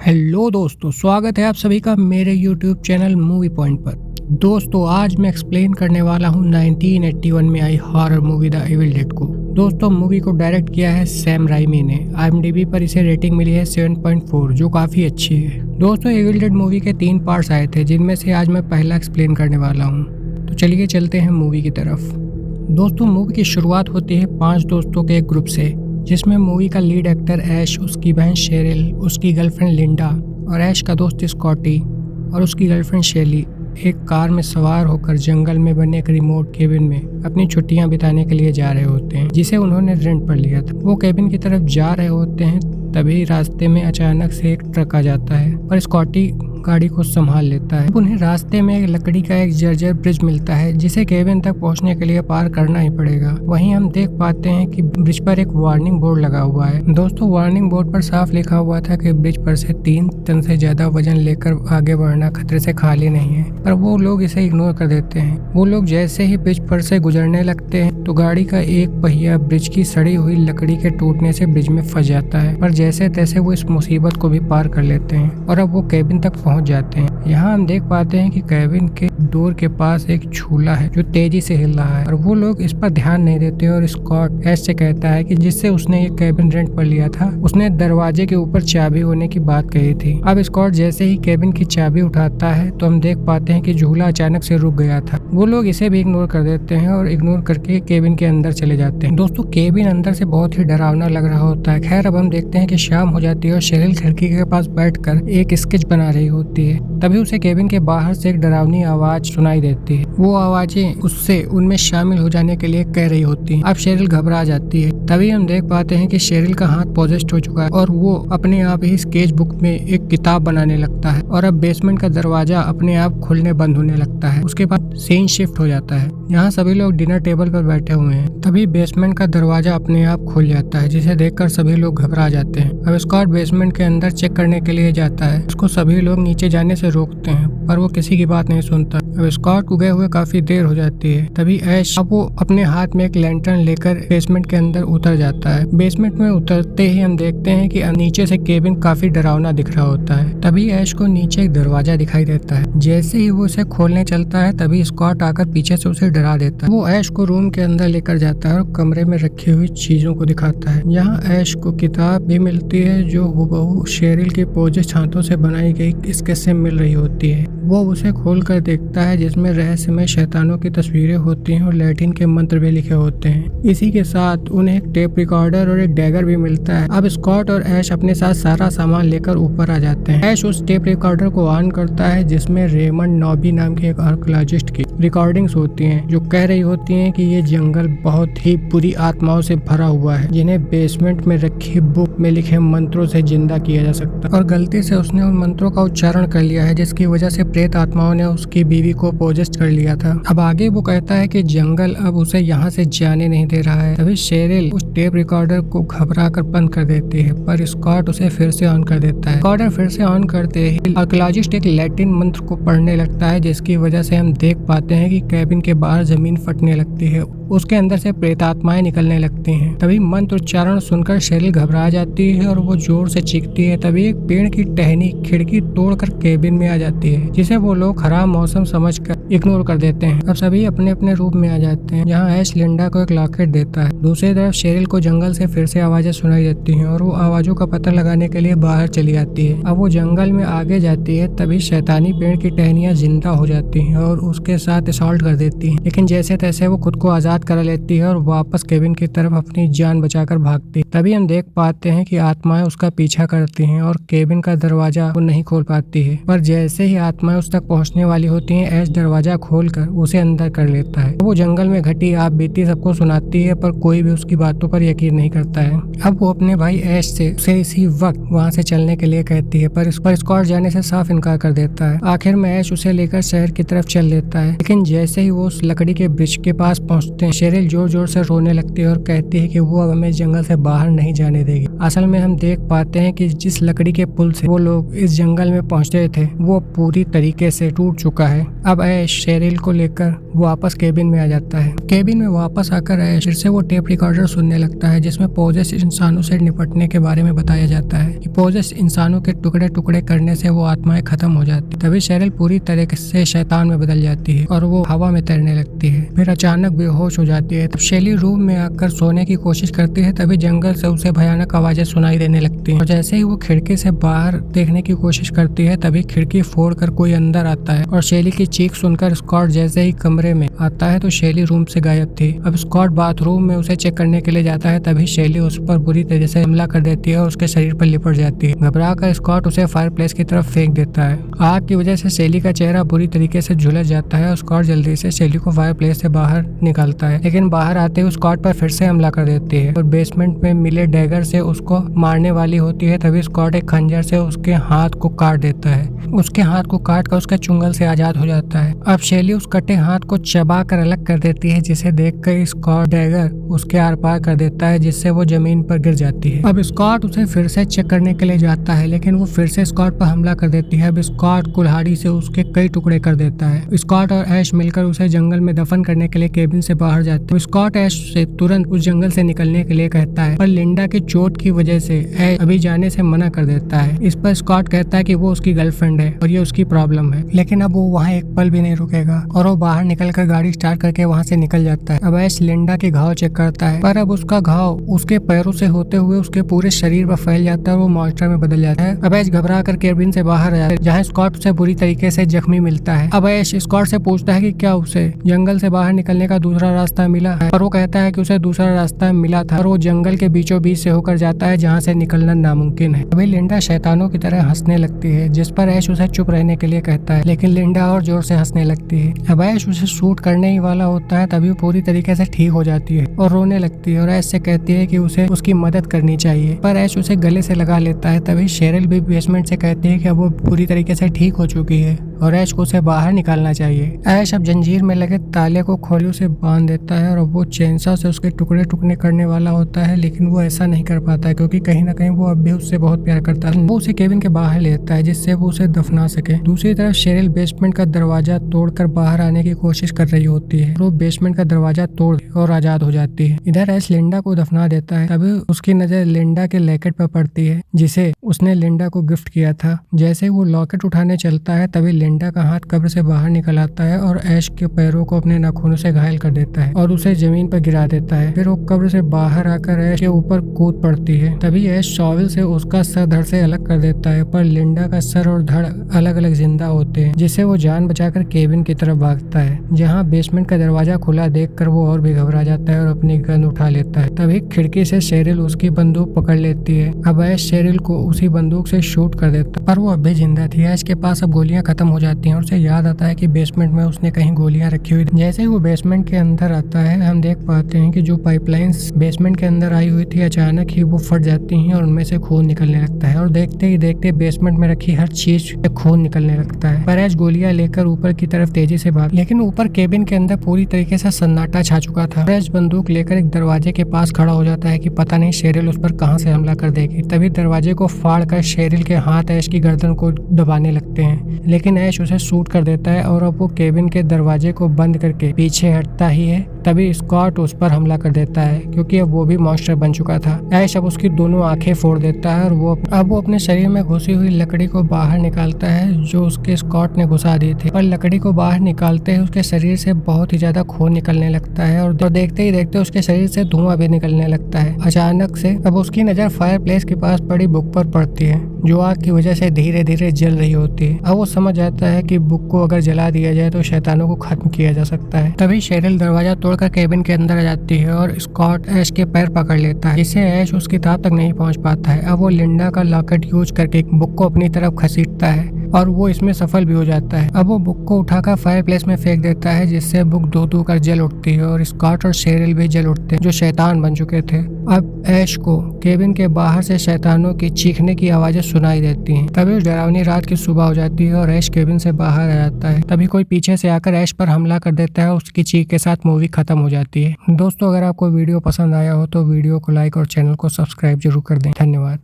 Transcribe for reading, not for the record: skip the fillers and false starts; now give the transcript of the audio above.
Hello दोस्तों, स्वागत है आप सभी का मेरे यूट्यूब चैनल मूवी पॉइंट पर। दोस्तों, आज मैं एक्सप्लेन करने वाला हूँ 1981 में आई horror movie the Evil Dead को। दोस्तों, मूवी को डायरेक्ट किया है सैम राइमी ने। IMDb पर इसे रेटिंग मिली है 7.4, जो काफ़ी अच्छी है। दोस्तों, एविल डेड मूवी के 3 पार्ट्स आए थे, जिनमें से आज मैं पहला एक्सप्लेन करने वाला हूँ। तो चलिए चलते हैं मूवी की तरफ। दोस्तों, मूवी की शुरुआत होती है 5 दोस्तों के एक ग्रुप से, जिसमें मूवी का लीड एक्टर ऐश, उसकी बहन शेरिल, उसकी गर्लफ्रेंड लिंडा और ऐश का दोस्त स्कॉटी और उसकी गर्लफ्रेंड शेली एक कार में सवार होकर जंगल में बने एक रिमोट केबिन में अपनी छुट्टियां बिताने के लिए जा रहे होते हैं, जिसे उन्होंने रेंट पर लिया था। वो केबिन की तरफ जा रहे होते हैं, तभी रास्ते में अचानक से एक ट्रक आ जाता है, पर स्कॉटी गाड़ी को संभाल लेता है। उन्हें रास्ते में एक लकड़ी का एक जर्जर ब्रिज मिलता है, जिसे केबिन तक पहुंचने के लिए पार करना ही पड़ेगा। वहीं हम देख पाते हैं कि ब्रिज पर एक वार्निंग बोर्ड लगा हुआ है। दोस्तों, वार्निंग बोर्ड पर साफ लिखा हुआ था कि ब्रिज पर से 3 टन से ज्यादा वजन लेकर आगे बढ़ना खतरे से खाली नहीं है, पर वो लोग इसे इग्नोर कर देते हैं। वो लोग जैसे ही ब्रिज पर से गुजरने लगते हैं तो गाड़ी का एक पहिया ब्रिज की सड़ी हुई लकड़ी के टूटने से ब्रिज में फंस जाता है, पर जैसे तैसे वो इस मुसीबत को भी पार कर लेते हैं और अब वो केबिन तक पहुंच जाते हैं। यहाँ हम देख पाते हैं कि केबिन के डोर के पास एक झूला है जो तेजी से हिल रहा है, और वो लोग इस पर ध्यान नहीं देते और स्कॉट ऐश से कहता है कि जिससे उसने ये केबिन रेंट पर लिया था, उसने दरवाजे के ऊपर चाबी होने की बात कही थी। अब स्कॉट जैसे ही केबिन की चाबी उठाता है तो हम देख पाते हैं कि झूला अचानक से रुक गया था। वो लोग इसे भी इग्नोर कर देते हैं और इग्नोर करके केबिन के अंदर चले जाते हैं। दोस्तों, केबिन अंदर से बहुत ही डरावना लग रहा होता है। खैर, अब हम देखते हैं कि शाम हो जाती है और शेरिल खिड़की के पास बैठकर एक स्केच बना रही होती है। तभी उसे केबिन के बाहर से एक डरावनी आवाज सुनाई देती है। वो आवाजें उससे उनमें शामिल हो जाने के लिए कह रही होती हैं। अब शेरिल घबरा जाती है। तभी हम देख पाते हैं कि शेरिल का हाथ पॉजेस्ट हो चुका है और वो अपने आप ही स्केच बुक में एक किताब बनाने लगता है, और अब बेसमेंट का दरवाजा अपने आप खुलने बंद होने लगता है। उसके बाद सीन शिफ्ट हो जाता है। यहाँ सभी लोग डिनर टेबल पर बैठे हुए हैं। तभी बेसमेंट का दरवाजा अपने आप खुल जाता है, जिसे देखकर सभी लोग घबरा जाते हैं। अब स्कॉट बेसमेंट के अंदर चेक करने के लिए जाता है। उसको सभी लोग नीचे जाने से रोकते हैं, पर वो किसी की बात नहीं सुनता। अब स्कॉट को गए हुए काफी देर हो जाती है। तभी ऐश अब वो अपने हाथ में एक लैंटर्न लेकर बेसमेंट के अंदर उतर जाता है। बेसमेंट में उतरते ही हम देखते हैं कि नीचे से केबिन काफी डरावना दिख रहा होता है। तभी ऐश को नीचे एक दरवाजा दिखाई देता है। जैसे ही वो उसे खोलने चलता है, तभी स्कॉट आकर पीछे से उसे डरा देता है। वो ऐश को रूम के अंदर लेकर जाता है और कमरे में रखी हुई चीजों को दिखाता है। यहाँ ऐश को किताब भी मिलती है, जो हूबहू शेरिल के पोजेस्ट हाथों से बनाई गई स्केच से मिल रही होती है। वो उसे खोलकर देखता है, जिसमें रहस्यमय शैतानों की तस्वीरें होती हैं और लैटिन के मंत्र भी लिखे होते हैं। इसी के साथ उन्हें एक टेप रिकॉर्डर और एक डैगर भी मिलता है। अब स्कॉट और ऐश अपने साथ सारा सामान लेकर ऊपर आ जाते हैं। ऐश उस टेप रिकॉर्डर को ऑन करता है, जिसमें रेमंड नॉबी नाम के एक आर्कियोलॉजिस्ट की रिकॉर्डिंग्स होती हैं, जो कह रही होती हैं कि ये जंगल बहुत ही बुरी आत्माओं से भरा हुआ है, जिन्हें बेसमेंट में रखी बुक में लिखे मंत्रों से जिंदा किया जा सकता है। और गलती से उसने उन मंत्रों का उच्चारण कर लिया है, जिसकी वजह से प्रेत आत्माओं ने उसकी बीवी को पोजेस्ट कर लिया था। अब आगे वो कहता है कि जंगल अब उसे यहाँ से जाने नहीं दे रहा है। तभी शेरिल उस टेप रिकॉर्डर को घबरा कर बंद कर देती है, पर स्कॉट उसे फिर से ऑन कर देता है। रिकॉर्डर फिर से ऑन करते ही आर्कियोलॉजिस्ट एक लैटिन मंत्र को पढ़ने लगता है, जिसकी वजह से हम देख पाते हैं कि केबिन के बाहर जमीन फटने लगती है। उसके अंदर से प्रेतात्माएं निकलने लगती हैं। तभी मंत्र उच्चारण सुनकर शेरिल घबरा जाती है और वो जोर से चीखती है। तभी एक पेड़ की टहनी खिड़की तोड़कर केबिन में आ जाती है, जिसे वो लोग खराब मौसम समझकर इग्नोर कर देते हैं। अब सभी अपने अपने रूम में आ जाते हैं। यहाँ ऐश लिंडा को एक लॉकेट देता है। दूसरी तरफ शेरिल को जंगल से फिर से आवाजें सुनाई देती हैं और वो आवाजों का पता लगाने के लिए बाहर चली जाती है। अब वो जंगल में आगे जाती है, तभी शैतानी पेड़ की टहनियां जिंदा हो जाती हैं और उसके साथ असॉल्ट कर देती हैं। लेकिन जैसे तैसे वो खुद को आजाद करा लेती है और वापस केबिन की तरफ अपनी जान बचाकर भागती है। तभी हम देख पाते हैं कि आत्माएं उसका पीछा करती हैं और केबिन का दरवाजा वो नहीं खोल पाती है, पर जैसे ही आत्माएं उस तक पहुंचने वाली होती हैं, ऐश दरवाजा खोलकर उसे अंदर कर लेता है। वो जंगल में घटी आप बीती सबको सुनाती है, पर कोई भी उसकी बातों पर यकीन नहीं करता है। अब वो अपने भाई ऐश से उसे इसी वक्त वहाँ से चलने के लिए कहती है, पर स्कॉट जाने से साफ इनकार कर देता है। आखिर में ऐश उसे लेकर शहर की तरफ चल देता है, लेकिन जैसे ही वो उस लकड़ी के ब्रिज के पास पहुँचते हैं, शेरिल जोर जोर से रोने लगती है और कहती है कि वो अब हमें जंगल से बाहर नहीं जाने देगी। असल में हम देख पाते हैं कि जिस लकड़ी के पुल से वो लोग इस जंगल में पहुंचते थे, वो पूरी तरीके से टूट चुका है। अब ऐश ऐश शेरिल को लेकर वापस केबिन में आ जाता है। केबिन में वापस आकर ऐश फिर से वो टेप रिकॉर्डर सुनने लगता है जिसमें पोजेस इंसानों से निपटने के बारे में बताया जाता है कि पोजेस इंसानों के टुकड़े टुकड़े करने से वो आत्माएं खत्म हो जाती। तभी शेरिल पूरी तरीके से शैतान में बदल जाती है और वो हवा में तैरने लगती है। फिर अचानक बेहोश हो जाती है। तब शेली रूम में आकर सोने की कोशिश करती है, तभी जंगल से उसे भयानक आवाजें सुनाई देने लगती हैं। और जैसे ही वो खिड़की से बाहर देखने की कोशिश करती है, तभी खिड़की फोड़कर कोई अंदर आता है और शेली की चीख सुनकर स्कॉट जैसे ही कमरे में आता है तो शेली रूम से गायब थी। अब स्कॉट बाथरूम में उसे चेक करने के लिए जाता है, तभी शेली उस पर बुरी तरह से हमला कर देती है और उसके शरीर पर लिपट जाती है। घबराकर स्कॉट उसे फायरप्लेस की तरफ फेंक देता है। आग की वजह से शेली का चेहरा बुरी तरीके से झुलस जाता है और स्कॉट जल्दी से शेली को फायरप्लेस से बाहर निकालता है, लेकिन बाहर आते ही स्कॉट पर फिर से हमला कर देती है और बेसमेंट में मिले डैगर से उसको मारने वाली होती है। तभी स्कॉट एक खंजर से उसके हाथ को काट देता है। उसके हाथ को काट कर उसके चुंगल से आजाद हो जाता है। अब शेली उस कटे हाथ को चबा कर अलग कर देती है, जिसे देखकर स्कॉट डैगर उसके आर पार कर देता है, जिससे वो जमीन पर गिर जाती है। अब स्कॉट उसे फिर से चेक करने के लिए जाता है, लेकिन वो फिर से स्कॉट पर हमला कर देती है। अब स्कॉट कुल्हाड़ी से उसके कई टुकड़े कर देता है। स्कॉट और ऐश मिलकर उसे जंगल में दफन करने के लिए केबिन से बाहर जाते हैं। स्कॉट ऐश से तुरंत उस जंगल से निकलने के लिए कहता है, पर लिंडा की चोट की वजह से ऐश अभी जाने से मना कर देता है। इस पर स्कॉट कहता है कि वो उसकी गर्लफ्रेंड है और ये उसकी प्रॉब्लम है, लेकिन अब वो वहाँ एक पल भी नहीं रुकेगा और वो बाहर निकलकर गाड़ी स्टार्ट करके वहाँ से निकल जाता है। अब ऐश लिंडा के घाव चेक करता है, पर अब उसका घाव उसके पैरों से होते हुए उसके पूरे शरीर पर फैल जाता है और वो मॉन्स्टर में बदल जाता है। अब ऐश घबरा कर केबिन से बाहर आ जाता है, जहाँ स्कॉट उसे बुरी तरीके से जख्मी मिलता है। अब ऐश स्कॉट से पूछता है कि क्या उसे जंगल से बाहर निकलने का दूसरा रास्ता मिला है, और वो कहता है कि उसे दूसरा रास्ता मिला था और वो जंगल के बीचों बीच से होकर जाता है जहाँ से निकलना नामुमकिन है। अभी लिंडा शैतानों की तरह हंसने लगती है, जिस पर ऐश उसे चुप रहने के लिए कहता है, लेकिन लिंडा और जोर से हंसने लगती है। अब ऐश उसे शूट करने ही वाला होता है, तभी वो पूरी तरीके से ठीक हो जाती है और रोने लगती है और ऐश से कहती है कि उसे उसकी मदद करनी चाहिए, पर ऐश उसे गले से लगा लेता है। तभी शेरिल भी बेसमेंट से कहती है कि अब वो पूरी तरीके से ठीक हो चुकी है और ऐश को उसे बाहर निकालना चाहिए। ऐश अब जंजीर में लगे ताले को खोलियों से बांध देता है और वो चेंसा से उसके टुकड़े टुकड़े करने वाला होता है, लेकिन वो ऐसा नहीं कर पाता है क्योंकि कहीं ना कहीं वो अब भी उससे बहुत प्यार करता है। वो उसे केबिन के बाहर लेता है जिससे वो उसे दफना सके। दूसरी तरफ शेरिल बेसमेंट का दरवाजा तोड़कर बाहर आने की कोशिश कर रही होती है। वो बेसमेंट का दरवाजा तोड़ और आजाद हो जाती है। इधर ऐश लिंडा को दफना देता है, तभी उसकी नजर लिंडा के लॉकेट पर पड़ती है जिसे उसने लिंडा को गिफ्ट किया था। जैसे वो लॉकेट उठाने चलता है, तभी लिंडा का हाथ कब्र से बाहर निकल आता है और ऐश के पैरों को अपने नाखूनों से घायल कर देता है और उसे जमीन पर गिरा देता है। फिर वो कब्र से बाहर आकर ऐश के ऊपर कूद पड़ती है। तभी ऐश शॉवेल से उसका सर धड़ से अलग कर देता है, पर लिंडा का सर और धड़ अलग अलग जिंदा होते हैं, जिससे वो जान बचाकर केबिन की तरफ भागता है, जहाँ बेसमेंट का दरवाजा खुला देखकर वो और भी घबरा जाता है और अपनी गन उठा लेता है। तभी खिड़की से शेरिल उसकी बंदूक पकड़ लेती है। अब ऐश शेरिल को उसी बंदूक से शूट कर देता है, पर वो अब भी जिंदा थी। ऐश के पास अब गोलियां खत्म हो जाती हैं और उसे याद आता है कि बेसमेंट में उसने कहीं गोलियां रखी हुई। जैसे ही वो बेसमेंट के अंदर आता है, हम देख पाते हैं कि जो पाइपलाइंस बेसमेंट के अंदर आई हुई थी अचानक ही वो फट जाती हैं और उनमें से खून निकलने लगता है और देखते ही देखते बेसमेंट में रखी हर चीज से खून निकलने लगता है। पर ऐश गोलियां लेकर ऊपर की तरफ तेजी से भाग, लेकिन ऊपर केबिन के अंदर पूरी तरीके से सन्नाटा छा चुका था। ऐश बंदूक लेकर एक दरवाजे के पास खड़ा हो जाता है कि पता नहीं शेरिल उस पर कहां से हमला कर देगी। तभी दरवाजे को फाड़ कर शेरिल के हाथ ऐश की गर्दन को दबाने लगते हैं, लेकिन ऐश उसे शूट कर देता है और अब वो केबिन के दरवाजे को बंद करके पीछे हटता ही है। तभी स्कॉट उस पर हमला कर देता है क्योंकि अब वो भी मॉन्स्टर बन चुका था। ऐश अब उसकी दोनों आंखें फोड़ देता है और वो अपने शरीर में घुसी हुई लकड़ी को बाहर निकालता है जो उसके स्कॉट ने घुसा दी थी। पर लकड़ी को बाहर निकालते ही उसके शरीर से बहुत ही ज्यादा खून निकलने लगता है और देखते ही देखते उसके शरीर से धुआं भी निकलने लगता है। अचानक से अब उसकी नजर फायरप्लेस के पास पड़ी बुक पर पड़ती है जो आग की वजह से धीरे धीरे जल रही होती है। अब वो समझ आता है कि बुक को अगर जला दिया जाए तो शैतानों को खत्म किया जा सकता है। तभी शेरिल दरवाजा तोड़कर केबिन के अंदर आ जाती है और स्कॉट ऐश के पैर पकड़ लेता है, जिससे ऐश उस किताब तक नहीं पहुंच पाता है। अब वो लिंडा का लॉकेट यूज करके बुक को अपनी तरफ घसीटता है और वो इसमें सफल भी हो जाता है। अब वो बुक को उठाकर फायरप्लेस में फेंक देता है जिससे बुक धू धू कर जल उठती है और स्कॉट और शेरिल भी जल उठते हैं जो शैतान बन चुके थे। अब ऐश को केबिन के बाहर से शैतानों की चीखने की आवाजें सुनाई देती हैं। तभी उस डरावनी रात की सुबह हो जाती है और ऐश केबिन से बाहर आ जाता है। तभी कोई पीछे से आकर ऐश पर हमला कर देता है। उसकी चीख के साथ मूवी खत्म हो जाती है। दोस्तों, अगर आपको वीडियो पसंद आया हो तो वीडियो को लाइक और चैनल को सब्सक्राइब जरूर कर दें। धन्यवाद।